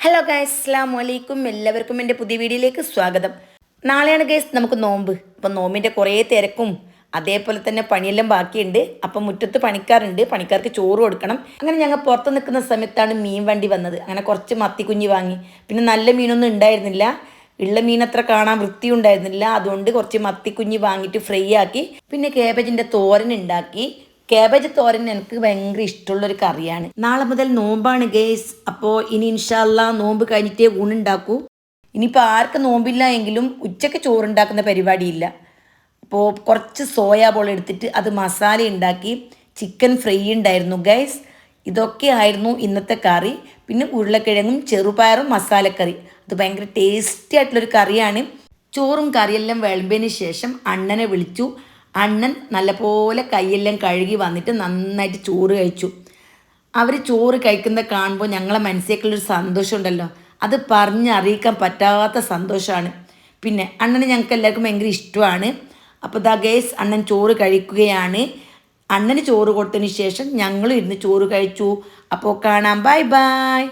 Hello guys, അസ്സലാമു അലൈക്കും. എല്ലാവർക്കും എൻ്റെ പുതിയ വീഡിയോയിലേക്ക് സ്വാഗതം. നാളെയാണ് ഗൈസ് നമുക്ക് നോമ്പ്. അപ്പം നോമ്പിൻ്റെ കുറേ തിരക്കും അതേപോലെ തന്നെ പണിയെല്ലാം ബാക്കിയുണ്ട്. അപ്പം മുറ്റത്ത് പണിക്കാറുണ്ട്, പണിക്കാർക്ക് ചോറ് കൊടുക്കണം. അങ്ങനെ ഞങ്ങൾ പുറത്ത് നിൽക്കുന്ന സമയത്താണ് മീൻ വണ്ടി വന്നത്. അങ്ങനെ കുറച്ച് മത്തിക്കുഞ്ഞി വാങ്ങി. പിന്നെ നല്ല മീനൊന്നും ഉണ്ടായിരുന്നില്ല, ഉള്ള മീൻ അത്ര കാണാൻ വൃത്തി ഉണ്ടായിരുന്നില്ല. അതുകൊണ്ട് കുറച്ച് മത്തിക്കുഞ്ഞി വാങ്ങിയിട്ട് ഫ്രൈ ആക്കി. പിന്നെ കേബേജിൻ്റെ തോരൻ ഉണ്ടാക്കി. കാബേജ് തോരൻ എനിക്ക് ഭയങ്കര ഇഷ്ടമുള്ളൊരു കറിയാണ്. നാളെ മുതൽ നോമ്പാണ് ഗേസ്. അപ്പോൾ ഇനി ഇൻഷാല്ലാ നോമ്പ് കഴിഞ്ഞിട്ടേ ഊണുണ്ടാക്കൂ. ഇനിയിപ്പോൾ ആർക്ക് നോമ്പില്ല എങ്കിലും ഉച്ചയ്ക്ക് ചോറുണ്ടാക്കുന്ന പരിപാടിയില്ല. അപ്പോൾ കുറച്ച് സോയാ ബോൾ എടുത്തിട്ട് അത് മസാല ഉണ്ടാക്കി. ചിക്കൻ ഫ്രൈ ഉണ്ടായിരുന്നു ഗൈസ്. ഇതൊക്കെ ആയിരുന്നു ഇന്നത്തെ കറി. പിന്നെ ഉരുളക്കിഴങ്ങും ചെറുപയറും മസാലക്കറി. അത് ഭയങ്കര ടേസ്റ്റി ആയിട്ടുള്ളൊരു കറിയാണ്. ചോറും കറിയെല്ലാം വിളമ്പിയതിന് ശേഷം അണ്ണനെ വിളിച്ചു. അണ്ണൻ നല്ലപോലെ കൈയെല്ലാം കഴുകി വന്നിട്ട് നന്നായിട്ട് ചോറ് കഴിച്ചു. അവർ ചോറ് കഴിക്കുന്ന കാണുമ്പോൾ ഞങ്ങളെ മനസ്സിലേക്കുള്ളൊരു സന്തോഷമുണ്ടല്ലോ, അത് പറഞ്ഞറിയിക്കാൻ പറ്റാത്ത സന്തോഷമാണ്. പിന്നെ അണ്ണന് ഞങ്ങൾക്ക് എല്ലാവർക്കും ഭയങ്കര ഇഷ്ടമാണ്. അപ്പോൾ ദാ ഗേസ് അണ്ണൻ ചോറ് കഴിക്കുകയാണ്. അണ്ണന് ചോറ് കൊടുത്തതിന് ശേഷം ഞങ്ങളും ഇരുന്ന് ചോറ് കഴിച്ചു. അപ്പോൾ കാണാം. Bye bye.